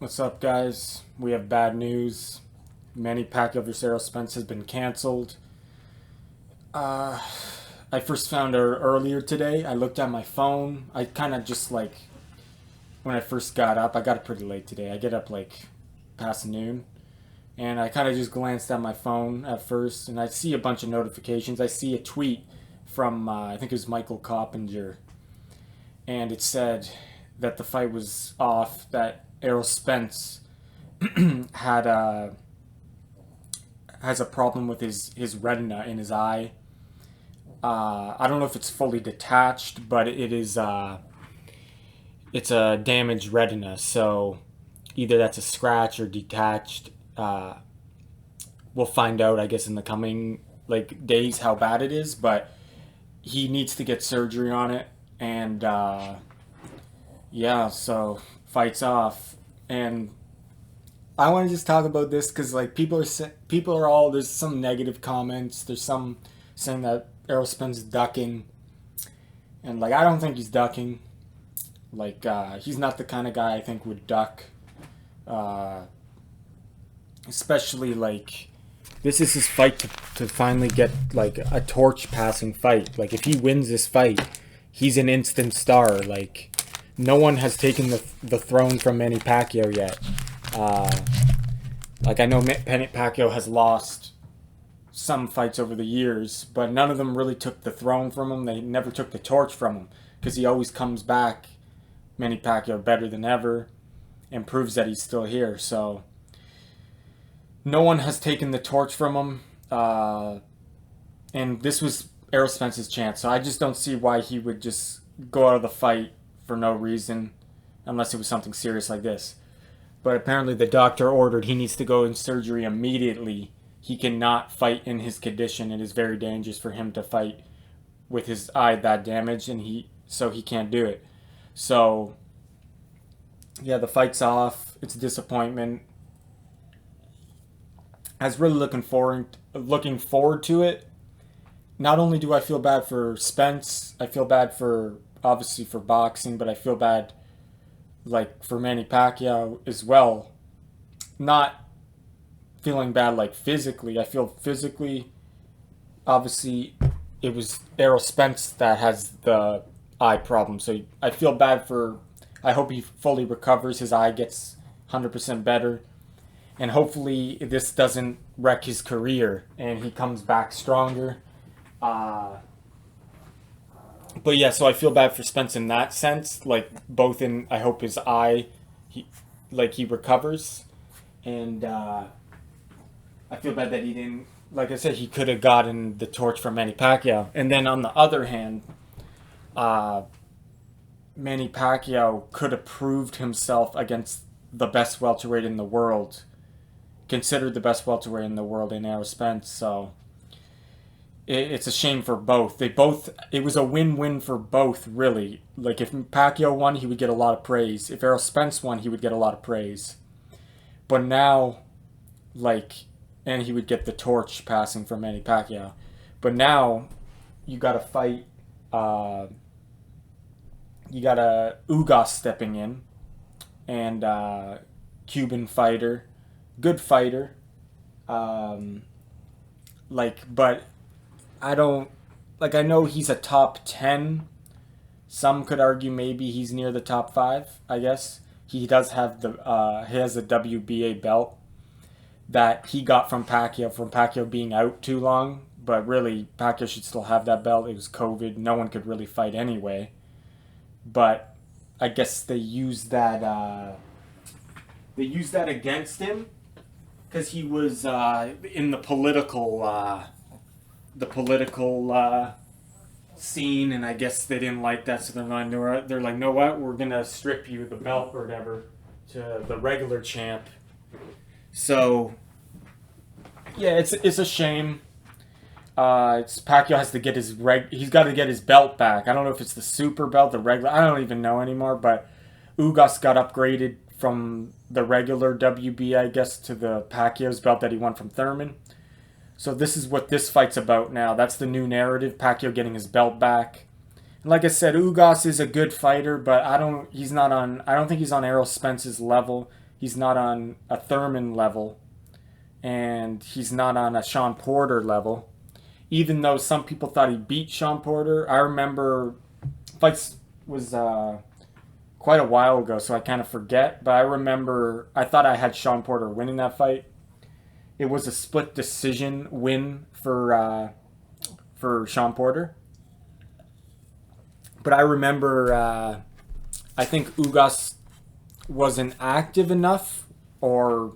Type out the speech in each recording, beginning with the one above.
What's up, guys? We have bad news. Manny Pacquiao vs. Errol Spence has been canceled. Uh, I first found her earlier today. I looked at my phone. I kind of just when I first got up, I got up pretty late today. I get up past noon. And I kind of just glanced at my phone at first, and I see a bunch of notifications. I see a tweet from, I think it was Michael Coppinger, and it said that the fight was off, that Errol Spence had has a problem with his retina in his eye. I don't know if it's fully detached, but it's a damaged retina. So either that's a scratch or detached. We'll find out, I guess, in the coming days how bad it is. But he needs to get surgery on it, and yeah, so fights off. And I want to just talk about this because people are all, there's some negative comments. There's some saying that Errol Spence is ducking, and I don't think he's ducking. He's not the kind of guy I think would duck. Uh, Especially this is his fight to finally get a torch passing fight. If he wins this fight, he's an instant star. No one has taken the throne from Manny Pacquiao yet. I know Manny Pacquiao has lost some fights over the years, but none of them really took the throne from him. They never took the torch from him because he always comes back, Manny Pacquiao, better than ever, and proves that he's still here. So no one has taken the torch from him, and this was Errol Spence's chance. So I just don't see why he would just go out of the fight for no reason, unless it was something serious like this. But apparently the doctor ordered he needs to go in surgery immediately. He cannot fight in his condition. It is very dangerous for him to fight with his eye that damaged, and he can't do it. So yeah, the fight's off. It's a disappointment. I was really looking forward to it. Not only do I feel bad for Spence, I feel bad for obviously for boxing, but I feel bad for Manny Pacquiao as well. Not feeling bad physically. I feel physically, obviously it was Errol Spence that has the eye problem. So I feel bad I hope he fully recovers, his eye gets 100% better. And hopefully this doesn't wreck his career and he comes back stronger. But yeah, so I feel bad for Spence in that sense. I hope his eye, he recovers. And I feel bad that he didn't, like I said, he could have gotten the torch from Manny Pacquiao. And then on the other hand, Manny Pacquiao could have proved himself against the best welterweight in the world, considered the best welterweight in the world in Errol Spence. So it's a shame for both. It was a win-win for both, really. If Pacquiao won, he would get a lot of praise. If Errol Spence won, he would get a lot of praise. But now, and he would get the torch passing from Manny Pacquiao. But now, you got to fight, you got a Ugas stepping in, and Cuban fighter, good fighter, but I don't, I know he's a top 10. Some could argue maybe he's near the top 5, I guess. He does have he has a WBA belt that he got from Pacquiao being out too long. But really, Pacquiao should still have that belt. It was COVID. No one could really fight anyway. But I guess they used that against him because he was in the political scene, and I guess they didn't like that, so they're like, know what, we're gonna strip you the belt or whatever to the regular champ. So yeah, it's a shame. Pacquiao has to get he's got to get his belt back. I don't know if it's the super belt, the regular. I don't even know anymore. But Ugas got upgraded from the regular WB, I guess, to the Pacquiao's belt that he won from Thurman. So this is what this fight's about now. That's the new narrative. Pacquiao getting his belt back. And like I said, Ugas is a good fighter, but I don't think he's on Errol Spence's level. He's not on a Thurman level, and he's not on a Sean Porter level. Even though some people thought he beat Sean Porter, I remember fights was quite a while ago, so I kind of forget. But I remember I thought I had Sean Porter winning that fight. It was a split decision win for Sean Porter. But I remember I think Ugas wasn't active enough, or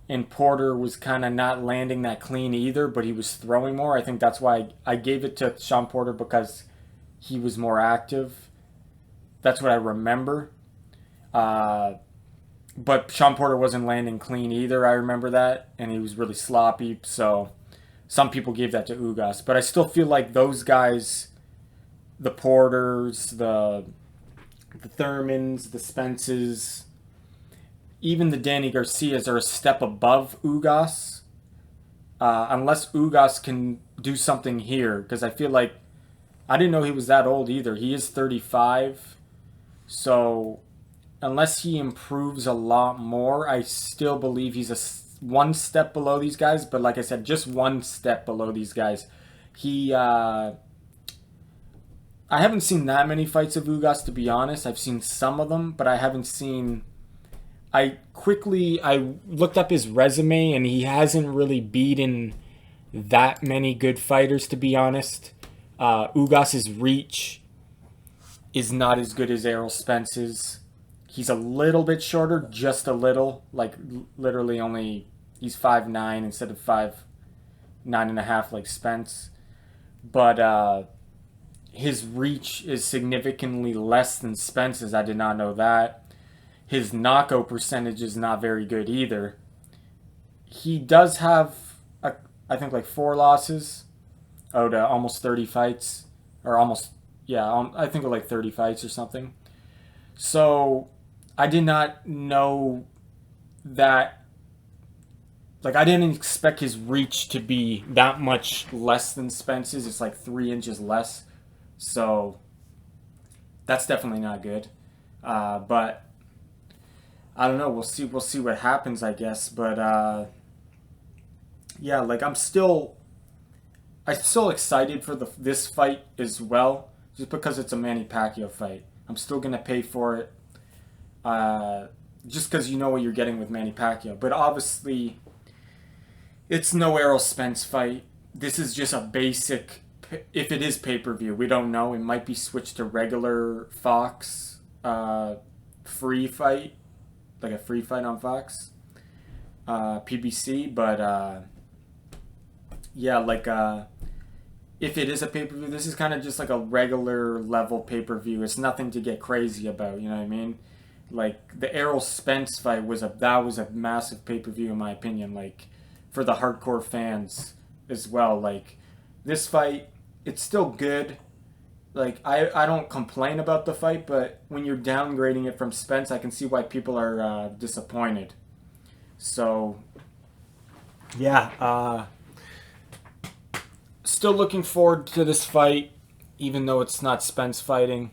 and Porter was kind of not landing that clean either, but he was throwing more. I think that's why I gave it to Sean Porter, because he was more active. That's what I remember. But Sean Porter wasn't landing clean either. I remember that, and he was really sloppy. So some people gave that to Ugas, but I still feel like those guys, the Porters, the Thurmans, the Spences, even the Danny Garcias are a step above Ugas. Unless Ugas can do something here, because I feel like I didn't know he was that old either. He is 35, so unless he improves a lot more, I still believe he's one step below these guys. But like I said, just one step below these guys. I haven't seen that many fights of Ugas, to be honest. I've seen some of them, but I haven't seen. I looked up his resume, and he hasn't really beaten that many good fighters, to be honest. Ugas's reach is not as good as Errol Spence's. He's a little bit shorter, just a little, like literally only. He's 5'9" instead of 5'9.5" like Spence, but his reach is significantly less than Spence's. I did not know that. His knockout percentage is not very good either. He does have, I think, like 4 losses out of almost 30 fights. Or almost, yeah, I think like 30 fights or something. So I did not know that. Like, I didn't expect his reach to be that much less than Spence's. It's like 3 inches less. So that's definitely not good. But I don't know. We'll see. We'll see what happens, I guess. But yeah, like I'm still excited for this fight as well, just because it's a Manny Pacquiao fight. I'm still gonna pay for it, just because you know what you're getting with Manny Pacquiao. But obviously, it's no Errol Spence fight. This is just a basic. If it is pay-per-view, we don't know. It might be switched to regular Fox free fight, like a free fight on Fox, PBC. But yeah, like if it is a pay-per-view, this is kind of just like a regular level pay-per-view. It's nothing to get crazy about. You know what I mean? Like the Errol Spence fight was a massive pay-per-view in my opinion. Like for the hardcore fans as well. Like this fight, it's still good. Like I don't complain about the fight, but when you're downgrading it from Spence, I can see why people are disappointed. So yeah, still looking forward to this fight, even though it's not Spence fighting.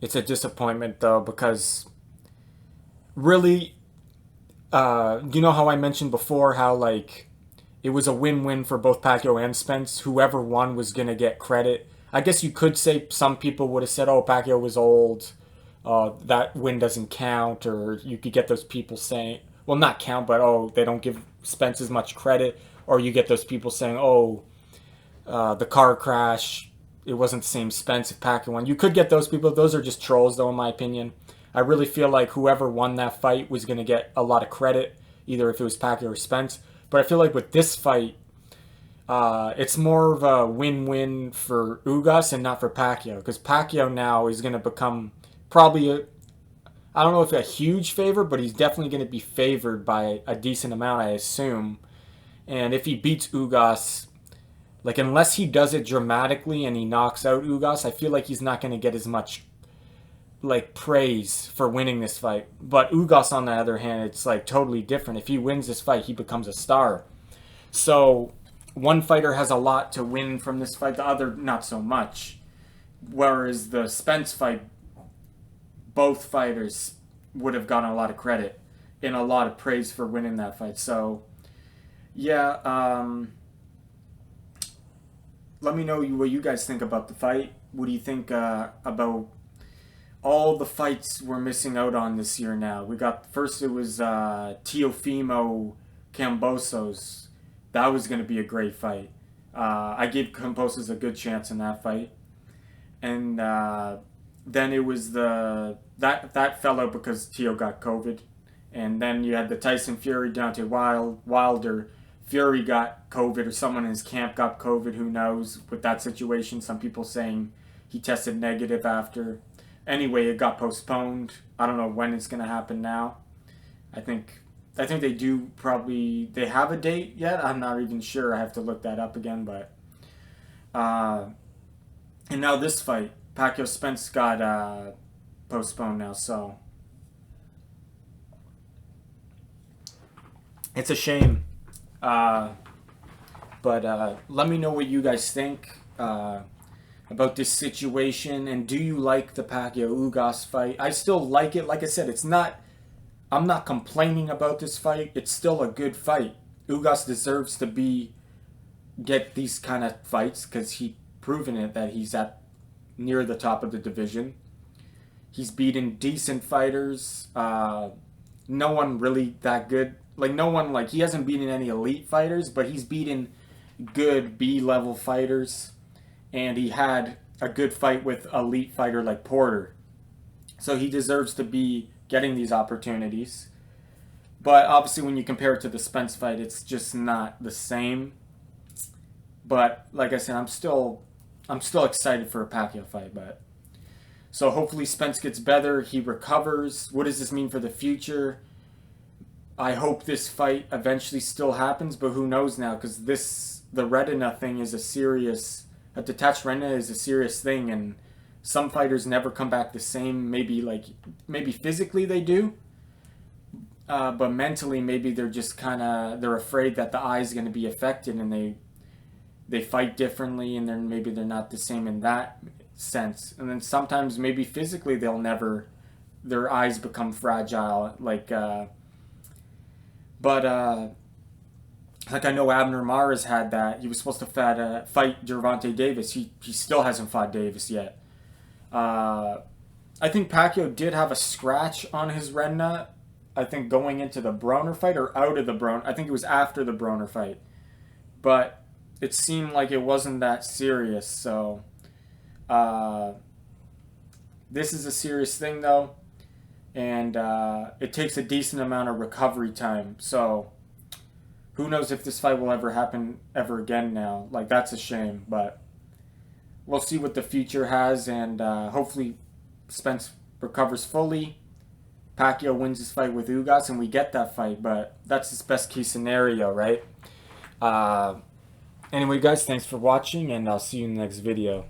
It's a disappointment though, because really, you know how I mentioned before how like it was a win-win for both Pacquiao and Spence. Whoever won was going to get credit. I guess you could say some people would have said, oh, Pacquiao was old. That win doesn't count. Or you could get those people saying, well, not count, but, oh, they don't give Spence as much credit. Or you get those people saying, oh, the car crash, it wasn't the same Spence if Pacquiao won. You could get those people. Those are just trolls, though, in my opinion. I really feel like whoever won that fight was going to get a lot of credit, either if it was Pacquiao or Spence. But I feel like with this fight, it's more of a win-win for Ugas and not for Pacquiao. Because Pacquiao now is going to become probably I don't know if a huge favorite, but he's definitely going to be favored by a decent amount, I assume. And if he beats Ugas, like unless he does it dramatically and he knocks out Ugas, I feel like he's not going to get as much like praise for winning this fight. But Ugas, on the other hand, it's like totally different. If he wins this fight, he becomes a star. So one fighter has a lot to win from this fight, the other not so much. Whereas the Spence fight, both fighters would have gotten a lot of credit. and a lot of praise for winning that fight. So yeah, let me know what you guys think about the fight. What do you think about all the fights we're missing out on this year now? We got first, it was Teofimo Cambosos. That was going to be a great fight. I gave Cambosos a good chance in that fight, and then it was that fell out because Teo got COVID, and then you had the Tyson Fury Deontay Wilder. Fury got COVID, or someone in his camp got COVID. Who knows with that situation? Some people saying he tested negative after. Anyway, it got postponed. I don't know when it's gonna happen now. I think they do probably, they have a date yet. I'm not even sure. I have to look that up again. But and now this fight, Pacquiao Spence got postponed now. So it's a shame. But let me know what you guys think about this situation, and do you like the Pacquiao Ugas fight? I still like it. Like I said, I'm not complaining about this fight. It's still a good fight. Ugas deserves to get these kind of fights because he's proven it that he's at near the top of the division. He's beaten decent fighters. No one really that good. Like no one, like he hasn't beaten any elite fighters, but he's beaten good B-level fighters, and he had a good fight with elite fighter like Porter. So he deserves to be getting these opportunities. But obviously when you compare it to the Spence fight, it's just not the same. But like I said, I'm still excited for a Pacquiao fight. But so hopefully Spence gets better, he recovers. What does this mean for the future? I hope this fight eventually still happens, but who knows now, because the retina thing is a detached retina is a serious thing, and some fighters never come back the same. Maybe physically they do, but mentally maybe they're just they're afraid that the eye is going to be affected, and they fight differently, and maybe they're not the same in that sense. And then sometimes maybe physically their eyes become fragile, like I know Abner Mares had that. He was supposed to fight Gervonta Davis. He still hasn't fought Davis yet. I think Pacquiao did have a scratch on his retina. I think going into the Broner fight or out of the Broner. I think it was after the Broner fight. But it seemed like it wasn't that serious. So this is a serious thing though. And it takes a decent amount of recovery time. So who knows if this fight will ever happen ever again now. Like, that's a shame. But we'll see what the future has. And hopefully Spence recovers fully. Pacquiao wins his fight with Ugas and we get that fight. But that's his best case scenario, right? Anyway, guys, thanks for watching. And I'll see you in the next video.